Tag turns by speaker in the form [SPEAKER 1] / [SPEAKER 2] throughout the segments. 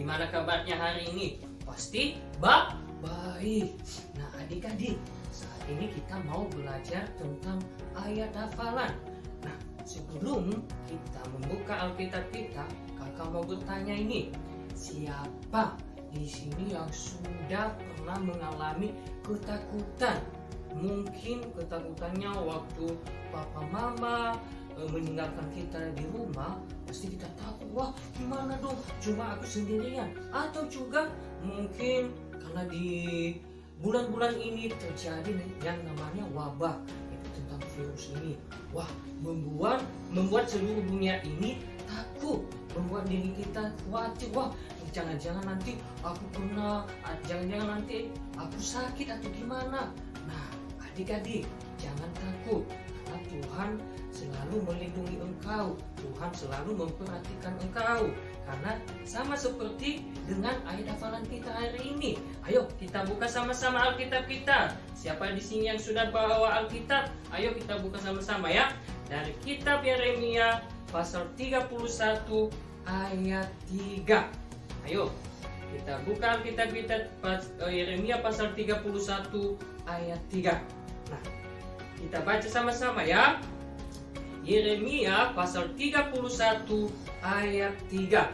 [SPEAKER 1] Gimana kabarnya hari ini? Pasti baik. Nah, adik-adik, saat ini kita mau belajar tentang ayat hafalan. Nah, sebelum kita membuka Alkitab kita, kakak mau bertanya ini. Siapa di sini yang sudah pernah mengalami ketakutan? Mungkin ketakutannya waktu papa mama meninggalkan kita di rumah, pasti kita takut, wah gimana dong, cuma aku sendirian. Atau juga mungkin karena di bulan-bulan ini terjadi yang namanya wabah, itu tentang virus ini. Wah, membuat seluruh dunia ini takut, membuat diri kita khawatir. Wah, jangan-jangan nanti aku kena, jangan-jangan nanti aku sakit atau gimana. Nah, adik-adik, jangan takut, karena Tuhan selalu melindungi engkau. Tuhan selalu memperhatikan engkau. Karena sama seperti dengan ayat hafalan kita hari ini. Ayo kita buka sama-sama Alkitab kita. Siapa di sini yang sudah bawa Alkitab? Ayo kita buka sama-sama ya. Dari kitab Yeremia pasal 31 ayat 3. Ayo kita buka Alkitab kita, Yeremia pasal 31 ayat 3. Nah, kita baca sama-sama ya. Yeremia pasal 31 ayat 3.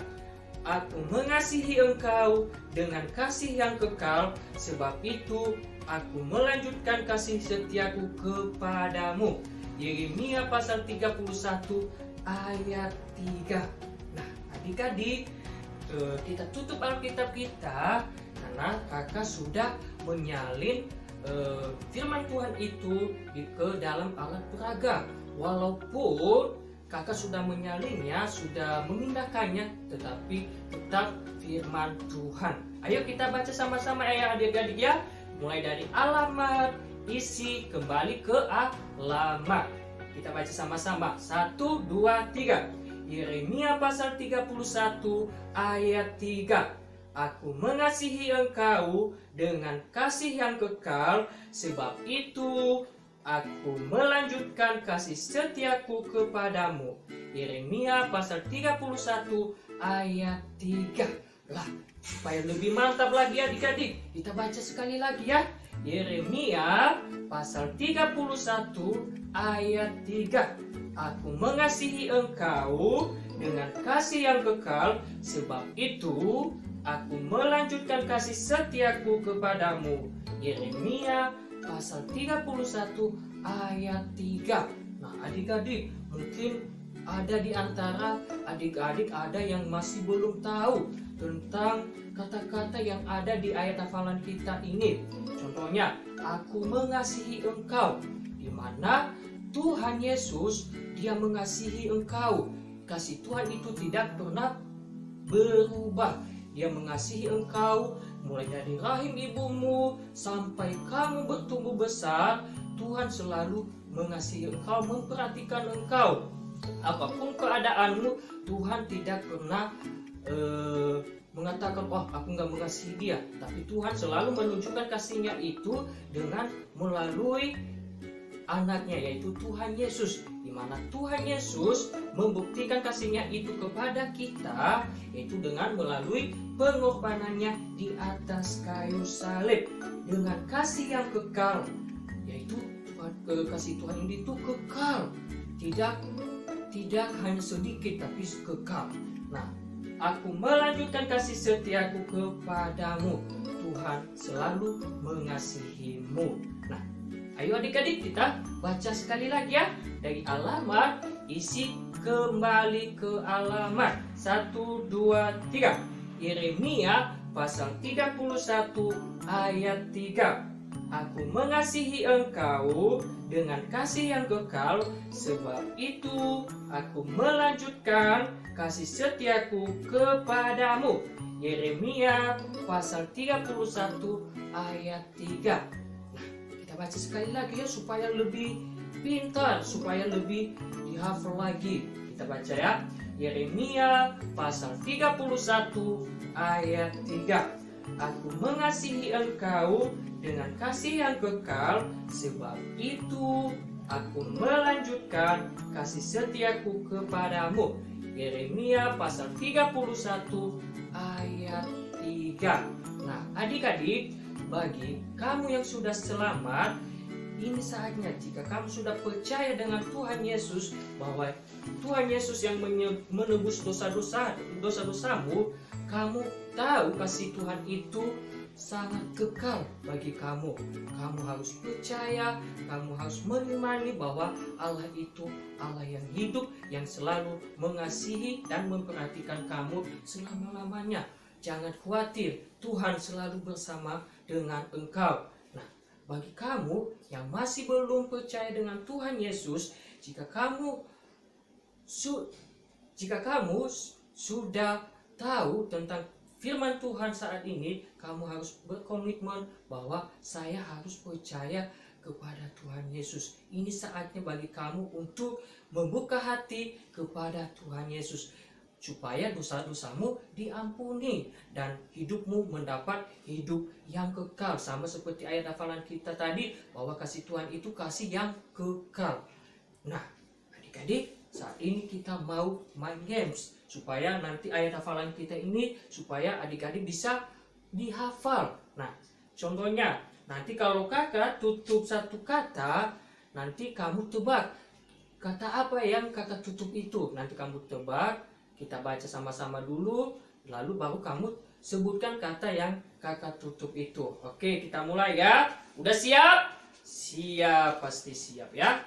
[SPEAKER 1] Aku mengasihi engkau dengan kasih yang kekal, sebab itu aku melanjutkan kasih setiaku kepadamu. Yeremia pasal 31 ayat 3. Nah, adik-adik, kita tutup Alkitab kita karena kakak sudah menyalin firman Tuhan itu ke dalam alat peraga. Walaupun kakak sudah menyalinnya, sudah memindahkannya, tetapi tetap firman Tuhan. Ayo kita baca sama-sama ya adik-adik ya. Mulai dari alamat, isi, kembali ke alamat. Kita baca sama-sama. 1, 2, 3. Yeremia pasal 31 ayat 3. Aku mengasihi engkau dengan kasih yang kekal, sebab itu aku melanjutkan kasih setiaku kepadamu. Yeremia pasal 31 ayat 3. Lah, supaya lebih mantap lagi adik-adik, kita baca sekali lagi ya. Yeremia pasal 31 ayat 3. Aku mengasihi engkau dengan kasih yang kekal, sebab itu aku melanjutkan kasih setiaku kepadamu. Yeremia pasal 31 ayat 3. Nah, adik-adik, mungkin ada di antara adik-adik ada yang masih belum tahu tentang kata-kata yang ada di ayat hafalan kita ini. Contohnya, aku mengasihi engkau, di mana Tuhan Yesus dia mengasihi engkau. Kasih Tuhan itu tidak pernah berubah. Dia mengasihi engkau mulai dari rahim ibumu sampai kamu bertumbuh besar. Tuhan selalu mengasihi engkau, memperhatikan engkau. Apapun keadaanmu, Tuhan tidak pernah mengatakan, wah aku nggak mengasihi dia. Tapi Tuhan selalu menunjukkan kasihnya itu dengan melalui anaknya, yaitu Tuhan Yesus, di mana Tuhan Yesus membuktikan kasihnya itu kepada kita, yaitu dengan melalui pengorbanannya di atas kayu salib, dengan kasih yang kekal, yaitu kasih Tuhan itu kekal, tidak hanya sedikit tapi kekal. Nah, aku melanjutkan kasih setiaku kepadamu. Tuhan selalu mengasihimu. Nah, ayo adik-adik kita baca sekali lagi ya. Dari alamat, isi, kembali ke alamat. 1, 2, 3. Yeremia pasal 31 ayat 3. Aku mengasihi engkau dengan kasih yang kekal, sebab itu aku melanjutkan kasih setiaku kepadamu. Yeremia pasal 31 ayat 3. Kita baca sekali lagi ya supaya lebih pintar, supaya lebih dihafal lagi. Kita baca ya. Yeremia pasal 31 ayat 3. Aku mengasihi engkau dengan kasih yang kekal, sebab itu aku melanjutkan kasih setiaku kepadamu. Yeremia pasal 31 ayat 3. Nah, adik-adik, bagi kamu yang sudah selamat, ini saatnya jika kamu sudah percaya dengan Tuhan Yesus, bahwa Tuhan Yesus yang menebus dosa-dosamu, kamu tahu kasih Tuhan itu sangat kekal bagi kamu. Kamu harus percaya, kamu harus mengimani bahwa Allah itu Allah yang hidup, yang selalu mengasihi dan memperhatikan kamu selama-lamanya. Jangan khawatir, Tuhan selalu bersama dengan engkau. Nah, bagi kamu yang masih belum percaya dengan Tuhan Yesus, jika kamu sudah tahu tentang firman Tuhan saat ini, kamu harus berkomitmen bahwa saya harus percaya kepada Tuhan Yesus. Ini saatnya bagi kamu untuk membuka hati kepada Tuhan Yesus, supaya dosa-dosamu diampuni dan hidupmu mendapat hidup yang kekal. Sama seperti ayat hafalan kita tadi, bahwa kasih Tuhan itu kasih yang kekal. Nah, adik-adik, saat ini kita mau main games, supaya nanti ayat hafalan kita ini, supaya adik-adik bisa dihafal. Nah, contohnya, nanti kalau kakak tutup satu kata, nanti kamu tebak kata apa yang kakak tutup itu. Nanti kamu tebak, kita baca sama-sama dulu, lalu baru kamu sebutkan kata yang kakak tutup itu. Oke, kita mulai ya. Udah siap? Siap, pasti siap ya.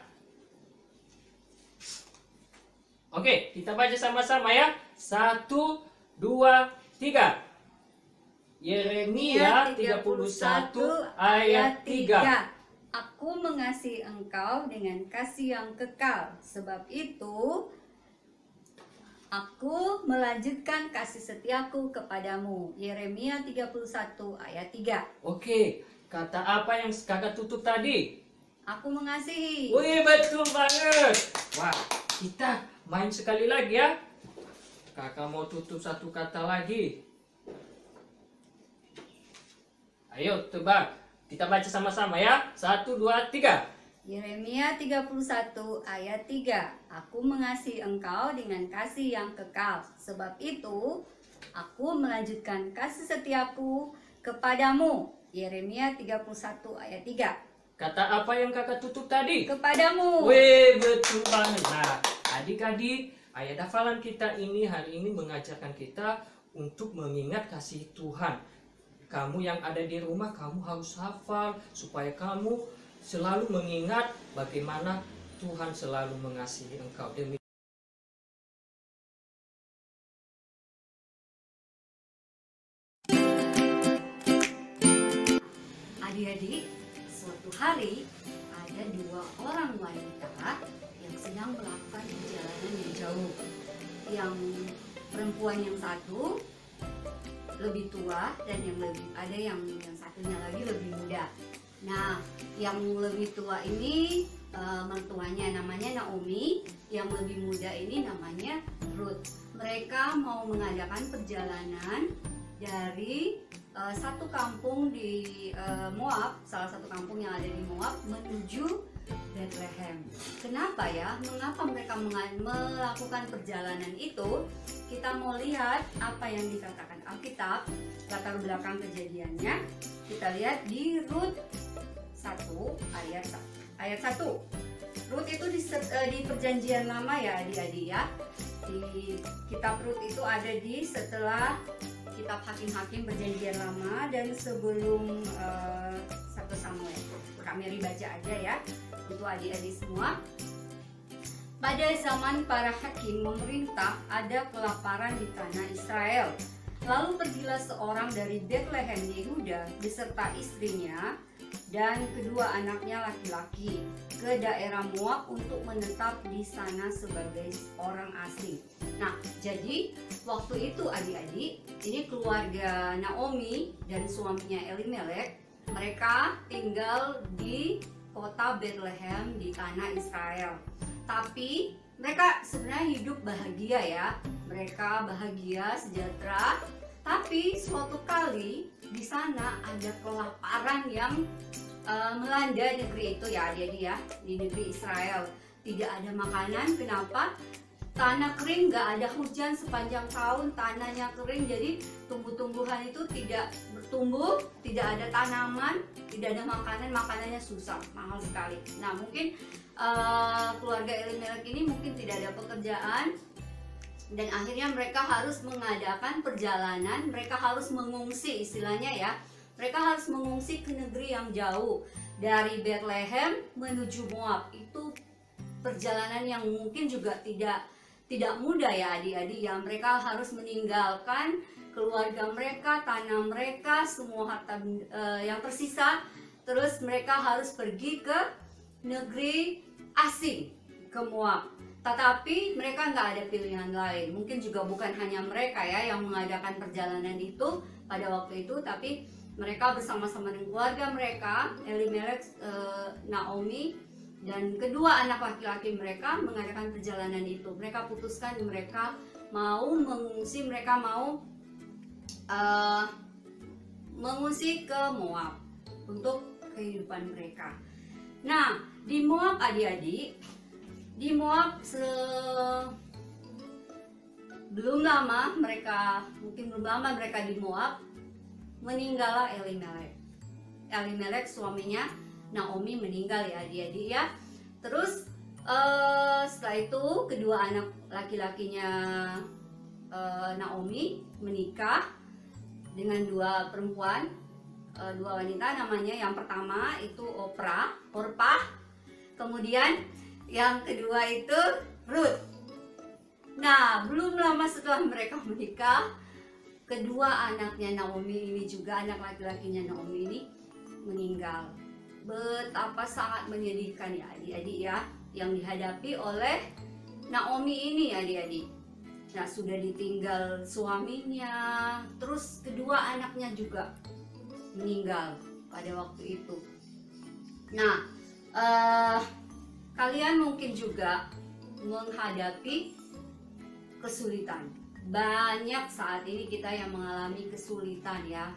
[SPEAKER 1] Oke, kita baca sama-sama ya. 1, 2, 3. Yeremia 31 ayat 3.
[SPEAKER 2] Aku mengasihi engkau dengan kasih yang kekal. Sebab itu aku melanjutkan kasih setiaku kepadamu. Yeremia 31 ayat 3.
[SPEAKER 1] Oke, kata apa yang kakak tutup tadi?
[SPEAKER 2] Aku mengasihi.
[SPEAKER 1] Wih, betul banget. Wah, kita main sekali lagi ya. Kakak mau tutup satu kata lagi. Ayo tebak. Kita baca sama-sama ya. 1, 2, 3.
[SPEAKER 2] Yeremia 31 ayat 3. Aku mengasihi engkau dengan kasih yang kekal. Sebab itu aku melanjutkan kasih setiaku kepadamu. Yeremia 31 ayat 3.
[SPEAKER 1] Kata apa yang kakak tutup tadi?
[SPEAKER 2] Kepadamu.
[SPEAKER 1] Wih, betul banget. Nah, adik-adik, ayat hafalan kita ini hari ini mengajarkan kita untuk mengingat kasih Tuhan. Kamu yang ada di rumah, kamu harus hafal supaya kamu selalu mengingat bagaimana Tuhan selalu mengasihi engkau.
[SPEAKER 2] Adik-adik, suatu hari ada 2 orang wanita yang sedang melakukan perjalanan yang jauh. Yang perempuan yang satu lebih tua dan ada yang satunya lagi lebih muda. Nah, yang lebih tua ini mertuanya namanya Naomi, yang lebih muda ini namanya Ruth. Mereka mau mengadakan perjalanan dari satu kampung di Moab, salah satu kampung yang ada di Moab, menuju Bethlehem. Kenapa ya? Mengapa mereka melakukan perjalanan itu? Kita mau lihat apa yang dikatakan Alkitab, latar belakang kejadiannya. Kita lihat di Rut 1 ayat 1. Rut itu di perjanjian lama ya adik-adik ya. Di kitab Rut itu ada di setelah kitab Hakim-Hakim perjanjian lama dan sebelum 1 Samuel. Kami baca aja ya untuk adik-adik semua. Pada zaman para hakim memerintah, ada kelaparan di tanah Israel. Lalu pergilah seorang dari Bethlehem Yehuda beserta istrinya dan kedua anaknya laki-laki ke daerah Moab untuk menetap di sana sebagai orang asing. Nah, jadi waktu itu adik-adik, ini keluarga Naomi dan suaminya Elimelek, mereka tinggal di kota Bethlehem di tanah Israel. Tapi mereka sebenarnya hidup bahagia ya. Mereka bahagia, sejahtera. Tapi suatu kali di sana ada kelaparan yang melanda negeri itu ya, adik-adik ya, di negeri Israel. Tidak ada makanan. Kenapa? tanah kering, nggak ada hujan sepanjang tahun, tanahnya kering, jadi tumbuh-tumbuhan itu tidak bertumbuh, tidak ada tanaman, tidak ada makanan, makanannya susah, mahal sekali. Nah mungkin keluarga Elimelek ini mungkin tidak ada pekerjaan, dan akhirnya mereka harus mengadakan perjalanan, mereka harus mengungsi istilahnya ya, mereka harus mengungsi ke negeri yang jauh. Dari Bethlehem menuju Moab itu perjalanan yang mungkin juga tidak mudah ya adik-adik ya. Mereka harus meninggalkan keluarga mereka, tanah mereka, semua harta yang tersisa. Terus mereka harus pergi ke negeri asing, ke Moab. Tetapi mereka nggak ada pilihan lain. Mungkin juga bukan hanya mereka ya yang mengadakan perjalanan itu pada waktu itu, tapi mereka bersama-sama dengan keluarga mereka, Elimelek, Naomi, dan kedua anak laki-laki mereka mengadakan perjalanan itu. Mereka putuskan mereka mau mengungsi, mereka mau mengungsi ke Moab untuk kehidupan mereka. Nah, di Moab adik-adik, di Moab belum lama mereka di Moab, meninggallah Elimelek. Elimelek suaminya Naomi meninggal ya adik-adik ya. Terus setelah itu kedua anak laki-lakinya Naomi menikah dengan dua perempuan, dua wanita, namanya yang pertama itu Orpah, kemudian yang kedua itu Ruth. Nah, belum lama setelah mereka menikah, kedua anaknya Naomi ini juga, anak laki-lakinya Naomi ini meninggal. Betapa sangat menyedihkan ya adik-adik ya, yang dihadapi oleh Naomi ini adik-adik. Nah, sudah ditinggal suaminya, terus kedua anaknya juga meninggal pada waktu itu. Nah, kalian mungkin juga menghadapi kesulitan. Banyak saat ini kita yang mengalami kesulitan ya,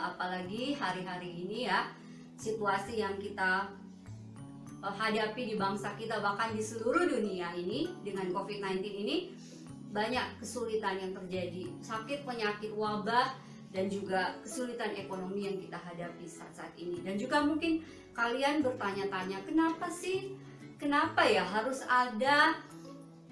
[SPEAKER 2] apalagi hari-hari ini ya, situasi yang kita hadapi di bangsa kita, bahkan di seluruh dunia ini dengan COVID-19 ini, banyak kesulitan yang terjadi, sakit, penyakit, wabah, dan juga kesulitan ekonomi yang kita hadapi saat-saat ini. Dan juga mungkin kalian bertanya-tanya, kenapa ya harus ada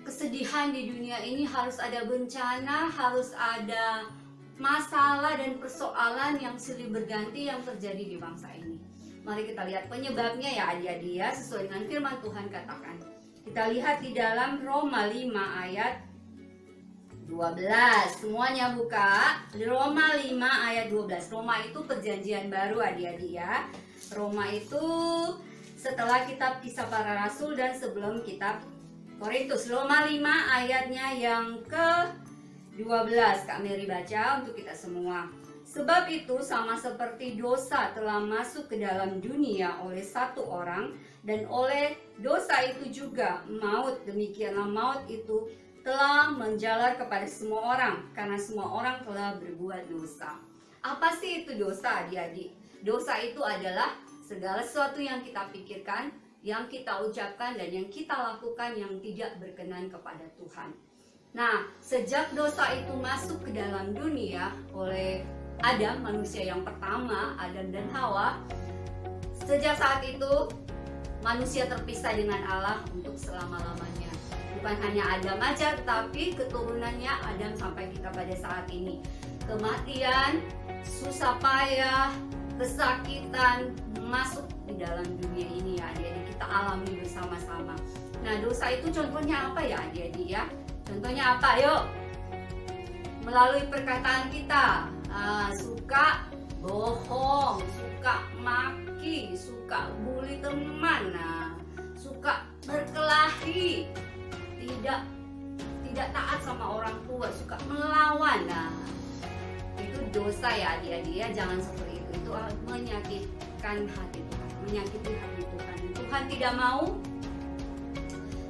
[SPEAKER 2] kesedihan di dunia ini, harus ada bencana, harus ada masalah dan persoalan yang silih berganti yang terjadi di bangsa ini. Mari kita lihat penyebabnya ya adik-adik ya, sesuai dengan firman Tuhan katakan. Kita lihat di dalam Roma 5 ayat 12. Semuanya buka. Roma 5 ayat 12. Roma itu perjanjian baru adik-adik ya. Roma itu setelah kitab Kisah Para Rasul dan sebelum kitab Korintus. Roma 5 ayatnya yang ke-12. Kak Mary baca untuk kita semua. Sebab itu sama seperti dosa telah masuk ke dalam dunia oleh satu orang, dan oleh dosa itu juga maut, demikianlah maut itu telah menjalar kepada semua orang, karena semua orang telah berbuat dosa. Apa sih itu dosa adik-adik? Dosa itu adalah segala sesuatu yang kita pikirkan, yang kita ucapkan, dan yang kita lakukan yang tidak berkenan kepada Tuhan. Nah, sejak dosa itu masuk ke dalam dunia oleh Adam, manusia yang pertama, Adam dan Hawa, sejak saat itu manusia terpisah dengan Allah untuk selama-lamanya. Bukan hanya Adam aja, tetapi keturunannya Adam sampai kita pada saat ini. Kematian, susah payah, kesakitan masuk di dalam dunia ini ya adik-adik, kita alami bersama-sama. Nah, dosa itu contohnya apa ya adik-adik ya? Contohnya apa? Yuk, melalui perkataan kita, suka bohong, suka maki, suka bully teman, suka berkelahi, tidak taat sama orang tua, suka melawan. Nah, itu dosa ya adik-adik ya, jangan seperti itu. Itu menyakitkan hati Tuhan, menyakiti hati Tuhan. Tuhan tidak mau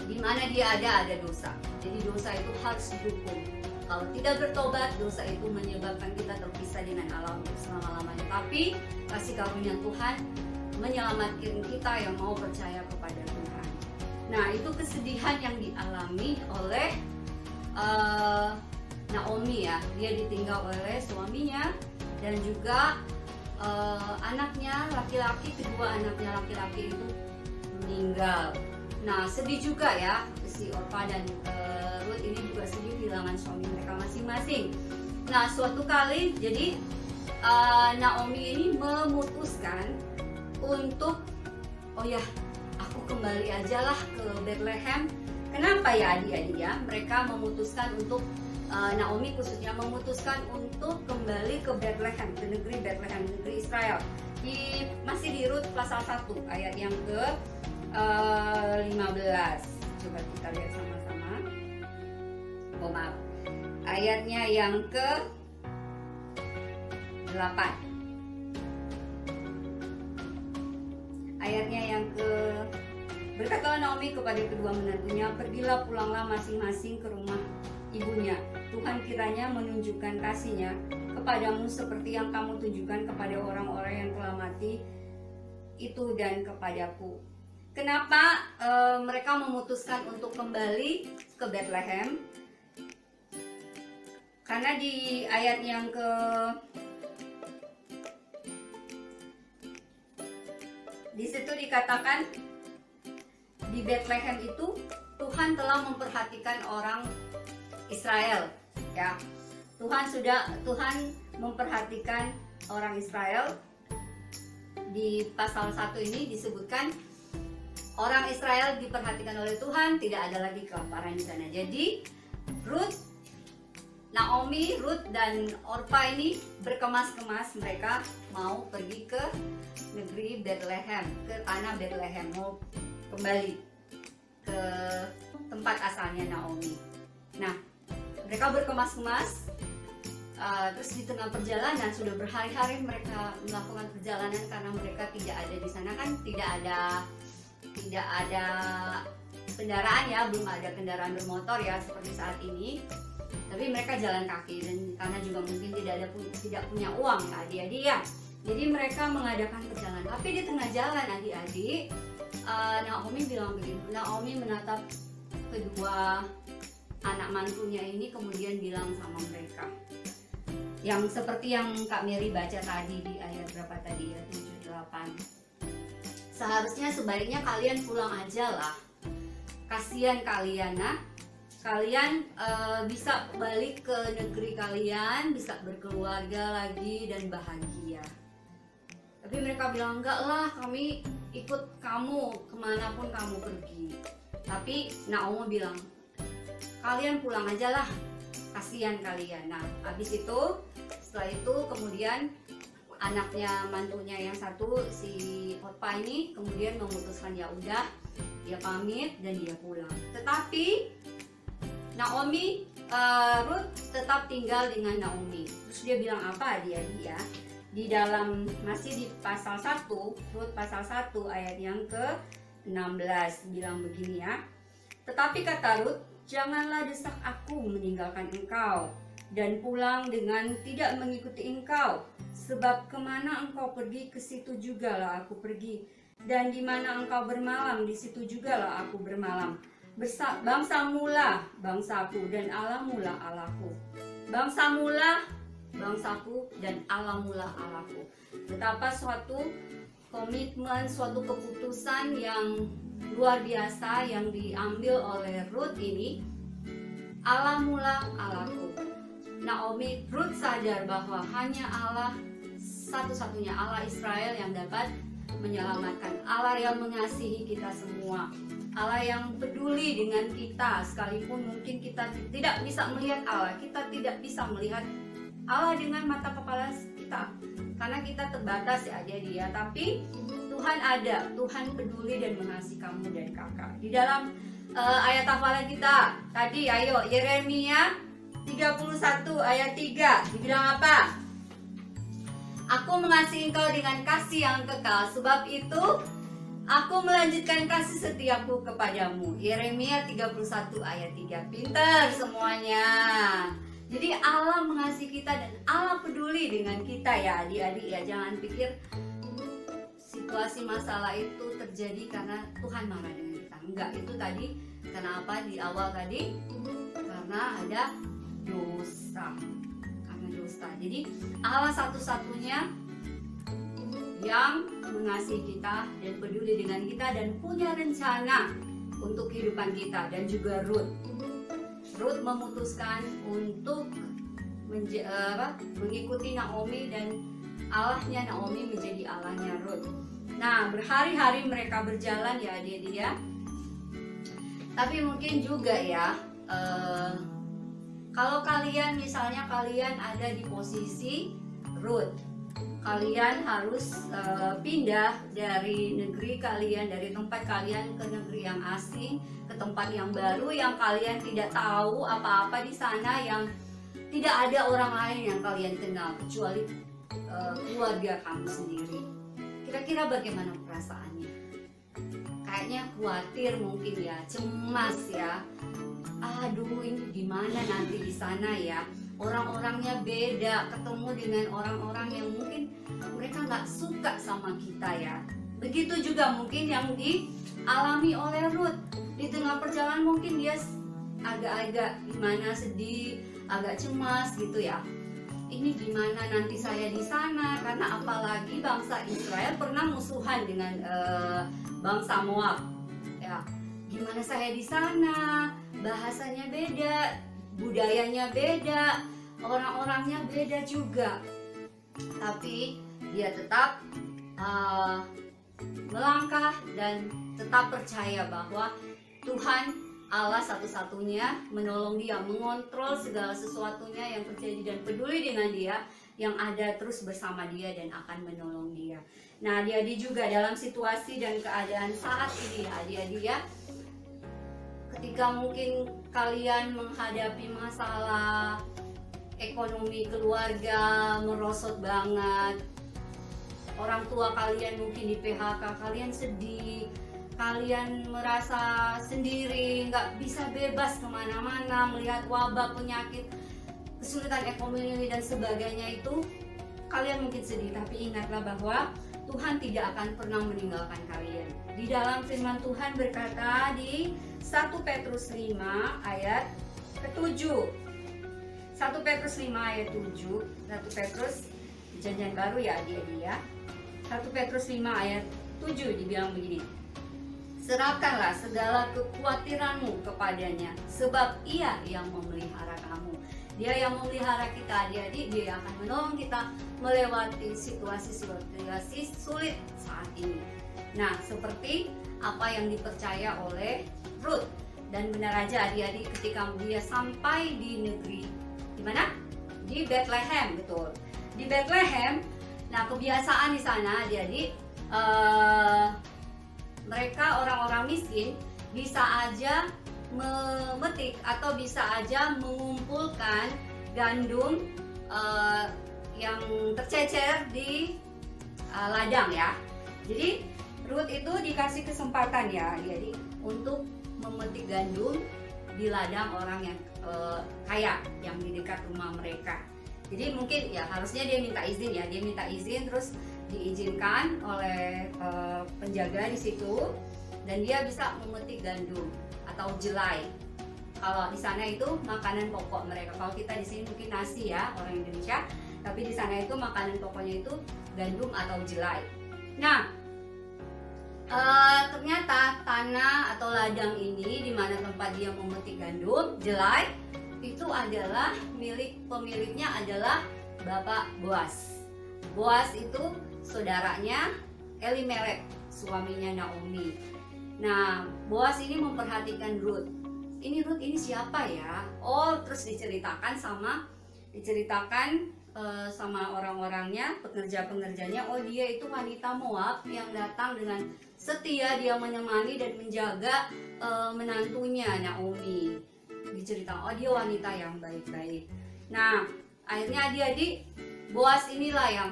[SPEAKER 2] di mana dia ada dosa. Jadi dosa itu harus dihukum. Kalau tidak bertobat, dosa itu menyebabkan kita terpisah dengan Allah untuk selama-lamanya. Tapi kasih karunia Tuhan menyelamatkan kita yang mau percaya kepada Tuhan. Nah, itu kesedihan yang dialami oleh Naomi ya. Dia ditinggal oleh suaminya dan juga anaknya laki-laki, kedua anaknya laki-laki itu meninggal. Nah, sedih juga ya si Orpa dan Ruth ini juga sedih kehilangan suami mereka masing-masing. Nah, suatu kali jadi Naomi ini memutuskan untuk aku kembali aja lah ke Bethlehem. Kenapa ya adik-adik ya? Mereka memutuskan untuk Naomi khususnya memutuskan untuk kembali ke Bethlehem, ke negeri Bethlehem, negeri Israel. Masih di Rut pasal 1 ayat yang ke 15. Coba kita lihat sama-sama. Maaf. Ayatnya yang ke 8. Ayatnya yang ke Berkatalah Naomi kepada kedua menantunya, pergilah pulanglah masing-masing ke rumah ibunya. Tuhan kiranya menunjukkan kasih-Nya kepadamu seperti yang kamu tunjukkan kepada orang-orang yang telah mati itu dan kepadaku. Kenapa mereka memutuskan untuk kembali ke Bethlehem? Karena di ayat yang ke di situ dikatakan di Bethlehem itu Tuhan telah memperhatikan orang Israel, ya. Tuhan memperhatikan orang Israel. Di pasal 1 ini disebutkan orang Israel diperhatikan oleh Tuhan, tidak ada lagi kelaparan di sana. Jadi Naomi, Ruth dan Orpa ini berkemas-kemas, mereka mau pergi ke negeri Bethlehem, ke tanah Bethlehem, mau kembali ke tempat asalnya Naomi. Nah, mereka berkemas-kemas, terus di tengah perjalanan sudah berhari-hari mereka melakukan perjalanan karena mereka tidak ada di sana, kan tidak ada kendaraan ya, belum ada kendaraan bermotor ya seperti saat ini. Tapi mereka jalan kaki dan karena juga mungkin tidak punya uang ya adik-adik ya. Jadi mereka mengadakan perjalanan. Tapi di tengah jalan adik-adik, Naomi bilang begini. Naomi menatap kedua anak mantunya ini kemudian bilang sama mereka. Yang seperti yang Kak Mary baca tadi di ayat berapa tadi ya, 7-8. Seharusnya sebaliknya kalian pulang aja lah. Kasihan kalian, nah. Kalian bisa balik ke negeri kalian, bisa berkeluarga lagi dan bahagia. Tapi mereka bilang, enggak lah, kami ikut kamu kemanapun kamu pergi. Tapi Naomi bilang, kalian pulang aja lah, kasihan kalian. Nah, habis itu, setelah itu kemudian anaknya mantunya yang satu, si Orpa ini kemudian memutuskan ya udah, dia pamit dan dia pulang. Tetapi Naomi, Ruth tetap tinggal dengan Naomi. Terus dia bilang apa dia? Di dalam masih di pasal 1, Ruth pasal 1 ayat yang ke-16 bilang begini ya. Tetapi kata Ruth, janganlah desak aku meninggalkan engkau dan pulang dengan tidak mengikuti engkau, sebab kemana engkau pergi ke situ jugalah aku pergi, dan di mana engkau bermalam di situ jugalah aku bermalam. Bangsamulah bangsaku dan Allahmulah Allahku. Bangsamulah bangsaku dan Allahmulah Allahku. Betapa suatu komitmen, suatu keputusan yang luar biasa yang diambil oleh Ruth ini. Allahmulah Allahku. Naomi, Ruth sadar bahwa hanya Allah satu-satunya Allah Israel yang dapat menyelamatkan. Allah yang mengasihi kita semua. Allah yang peduli dengan kita, sekalipun mungkin kita tidak bisa melihat Allah, kita tidak bisa melihat Allah dengan mata kepala kita, karena kita terbatas ya dia. Tapi Tuhan ada, Tuhan peduli dan mengasihi kamu dan kakak. Di dalam ayat hafalan kita tadi, ayo Yeremia 31 ayat 3 dibilang apa? Aku mengasihi engkau dengan kasih yang kekal, sebab itu aku melanjutkan kasih setiaku kepadamu. Yeremia 31 ayat 3. Pintar semuanya. Jadi Allah mengasihi kita dan Allah peduli dengan kita ya adik-adik ya. Jangan pikir situasi masalah itu terjadi karena Tuhan marah dengan kita. Enggak, itu tadi kenapa di awal tadi? Karena ada dosa. Karena dosa. Jadi Allah satu-satunya yang mengasihi kita dan peduli dengan kita dan punya rencana untuk kehidupan kita. Dan juga Ruth memutuskan untuk mengikuti Naomi, dan Allahnya Naomi menjadi Allahnya Ruth. Nah, berhari-hari mereka berjalan ya adik-adik ya. Tapi mungkin juga ya, kalau kalian misalnya kalian ada di posisi Ruth, kalian harus pindah dari negeri kalian, dari tempat kalian ke negeri yang asing, ke tempat yang baru yang kalian tidak tahu apa-apa di sana, yang tidak ada orang lain yang kalian kenal kecuali keluarga kamu sendiri. Kira-kira bagaimana perasaannya? Kayaknya khawatir mungkin ya, cemas ya. Aduh, ini gimana nanti di sana ya? Orang-orangnya beda, ketemu dengan orang-orang yang mungkin mereka nggak suka sama kita ya. Begitu juga mungkin yang dialami oleh Ruth. Di tengah perjalanan mungkin dia agak-agak gimana, sedih, agak cemas gitu ya. Ini gimana nanti saya di sana, karena apalagi bangsa Israel pernah musuhan dengan bangsa Moab. Ya, gimana saya di sana? Bahasanya beda, budayanya beda, orang-orangnya beda juga. Tapi dia tetap melangkah dan tetap percaya bahwa Tuhan Allah satu-satunya menolong dia, mengontrol segala sesuatunya yang terjadi dan peduli dengan dia, yang ada terus bersama dia dan akan menolong dia. Nah, adik-adik juga dalam situasi dan keadaan saat ini adik-adik ya, ketika mungkin kalian menghadapi masalah ekonomi keluarga merosot banget, orang tua kalian mungkin di PHK, kalian sedih, kalian merasa sendiri, nggak bisa bebas kemana-mana, melihat wabah, penyakit, kesulitan ekonomi dan sebagainya itu, kalian mungkin sedih. Tapi ingatlah bahwa Tuhan tidak akan pernah meninggalkan kalian. Di dalam firman Tuhan berkata di 1 Petrus 5 ayat ke-7. 1 Petrus 5 ayat 7. 1 Petrus Perjanjian Baru ya adik-adik ya. 1 Petrus 5 ayat 7 dibilang begini. Serahkanlah segala kekhawatiranmu kepadanya, sebab ia yang memelihara kamu. Dia yang memelihara kita adik-adik, dia akan menolong kita melewati situasi-situasi sulit saat ini. Nah, seperti apa yang dipercaya oleh Ruth. Dan benar aja adik-adik, ketika dia sampai di negeri, di mana? Di Bethlehem, betul. Di Bethlehem, nah kebiasaan di sana adik-adik, mereka orang-orang miskin bisa aja memetik atau bisa aja mengumpulkan gandum yang tercecer di ladang ya. Jadi Ruth itu dikasih kesempatan ya jadi untuk memetik gandum di ladang orang yang kaya yang di dekat rumah mereka. Jadi mungkin ya harusnya dia minta izin ya, dia minta izin terus diizinkan oleh penjaga di situ dan dia bisa memetik gandum atau jelai. Kalau di sana itu makanan pokok mereka. Kalau kita di sini mungkin nasi ya orang Indonesia, tapi di sana itu makanan pokoknya itu gandum atau jelai. Nah, ternyata tanah atau ladang ini di mana tempat dia memetik gandum, jelai itu adalah pemiliknya adalah Bapak Boas. Boas itu saudaranya Elimelek, suaminya Naomi. Nah, Boas ini memperhatikan Ruth. Ini Ruth ini siapa ya? Oh, terus diceritakan sama orang-orangnya, pekerja-pengerjanya. Oh, dia itu wanita Moab yang datang dengan setia, dia menemani dan menjaga menantunya Naomi. Diceritakan, oh dia wanita yang baik-baik. Nah, akhirnya adik-adik, Boas inilah yang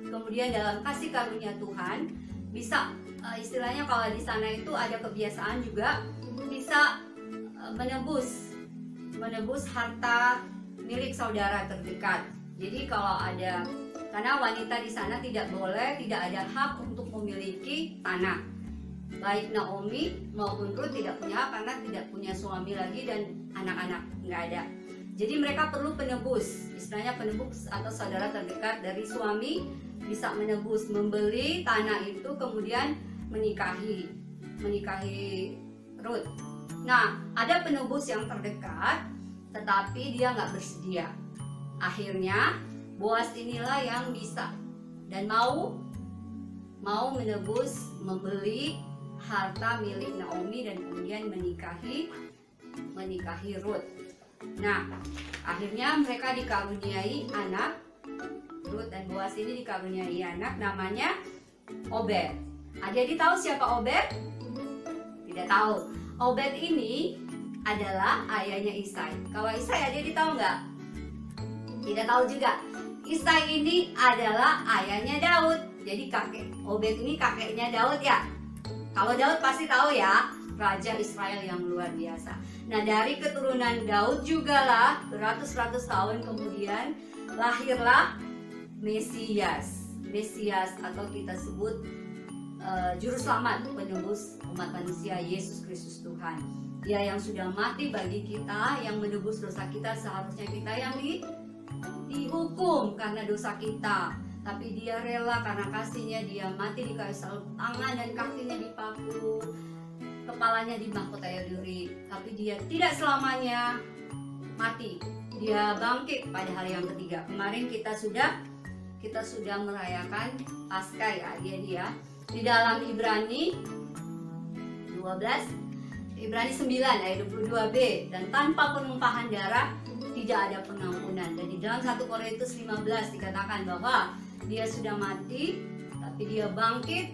[SPEAKER 2] kemudian dalam kasih karunia Tuhan bisa istilahnya kalau di sana itu ada kebiasaan juga bisa menebus harta milik saudara terdekat. Jadi kalau ada, karena wanita di sana tidak ada hak untuk memiliki tanah, baik Naomi maupun Ruth tidak punya karena tidak punya suami lagi dan anak-anak nggak ada. Jadi mereka perlu penebus, istilahnya penebus atau saudara terdekat dari suami bisa menebus, membeli tanah itu kemudian menikahi Ruth. Nah, ada penebus yang terdekat tetapi dia nggak bersedia. Akhirnya Boas inilah yang bisa dan mau menebus, membeli harta milik Naomi dan kemudian menikahi Ruth. Nah, akhirnya mereka dikaruniai anak. Ruth dan Boas ini dikaruniai anak namanya Obed. Adik-adik tahu siapa Obed? Tidak tahu. Obed ini adalah ayahnya Isai. Kalau Isai adik-adik tahu nggak? Tidak tahu juga. Isai ini adalah ayahnya Daud. Jadi Obed ini kakeknya Daud ya. Kalau Daud pasti tahu ya, raja Israel yang luar biasa. Nah, dari keturunan Daud juga lah beratus-ratus tahun kemudian lahirlah Mesias atau kita sebut juru selamat, penebus umat manusia, Yesus Kristus Tuhan. Dia yang sudah mati bagi kita, yang menebus dosa kita. Seharusnya kita yang dihukum karena dosa kita, tapi dia rela karena kasihnya dia mati di kayu salib, tangan dan kakinya dipaku, kepalanya dimahkotai duri, tapi dia tidak selamanya mati. Dia bangkit pada hari yang ketiga. Kemarin kita sudah merayakan Paskah ya dia. Di dalam Ibrani 9 ayat 22b, dan tanpa penumpahan darah tidak ada pengampunan. Dan di dalam 1 Korintus 15 dikatakan bahwa dia sudah mati tapi dia bangkit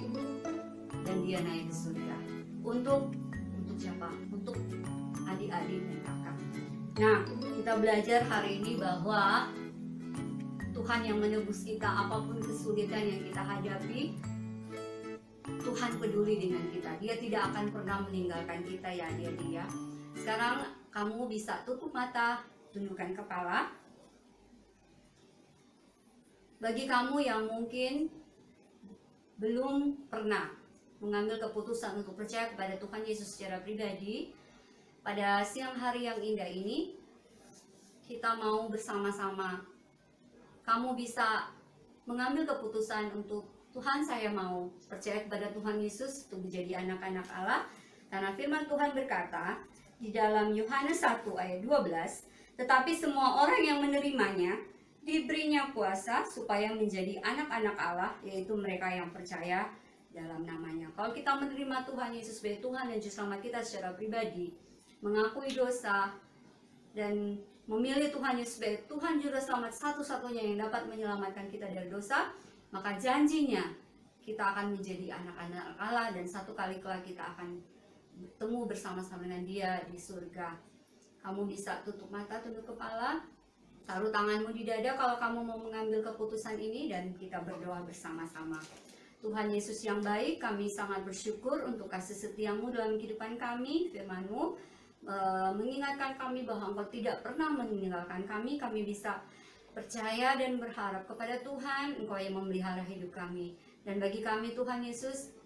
[SPEAKER 2] dan dia naik ke surga. Untuk siapa? Untuk adik-adik dan kakak. Nah, kita belajar hari ini bahwa Tuhan yang menebus kita, apapun kesulitan yang kita hadapi, Tuhan peduli dengan kita. Dia tidak akan pernah meninggalkan kita ya dia. Sekarang kamu bisa tutup mata, tundukkan kepala. Bagi kamu yang mungkin belum pernah mengambil keputusan untuk percaya kepada Tuhan Yesus secara pribadi, pada siang hari yang indah ini kita mau bersama-sama. Kamu bisa mengambil keputusan untuk Tuhan, saya mau percaya kepada Tuhan Yesus untuk menjadi anak-anak Allah. Karena firman Tuhan berkata di dalam Yohanes 1 ayat 12, tetapi semua orang yang menerimanya diberinya kuasa supaya menjadi anak-anak Allah, yaitu mereka yang percaya dalam namanya. Kalau kita menerima Tuhan Yesus sebagai Tuhan dan Juru Selamat kita secara pribadi, mengakui dosa dan memilih Tuhan Yesus sebagai Tuhan Juru Selamat satu-satunya yang dapat menyelamatkan kita dari dosa, maka janjinya kita akan menjadi anak-anak Allah dan satu kali kelak kita akan bertemu bersama-sama dengan Dia di surga. Kamu bisa tutup mata, tunduk kepala, taruh tanganmu di dada kalau kamu mau mengambil keputusan ini, dan kita berdoa bersama-sama. Tuhan Yesus yang baik, kami sangat bersyukur untuk kasih setiamu dalam kehidupan kami. Firman-Mu mengingatkan kami bahwa Engkau tidak pernah meninggalkan kami. Kami bisa percaya dan berharap kepada Tuhan, Engkau yang memelihara hidup kami. Dan bagi kami Tuhan Yesus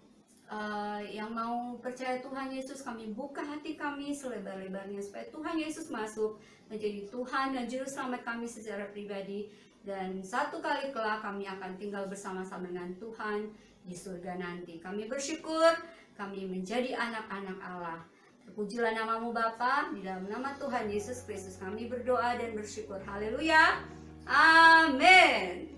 [SPEAKER 2] yang mau percaya Tuhan Yesus, kami buka hati kami selebar-lebarnya supaya Tuhan Yesus masuk menjadi Tuhan dan Juru Selamat kami secara pribadi. Dan satu kali kelak kami akan tinggal bersama-sama dengan Tuhan di surga nanti. Kami bersyukur kami menjadi anak-anak Allah. Terpujilah namamu Bapa, di dalam nama Tuhan Yesus Kristus kami berdoa dan bersyukur. Haleluya. Amin.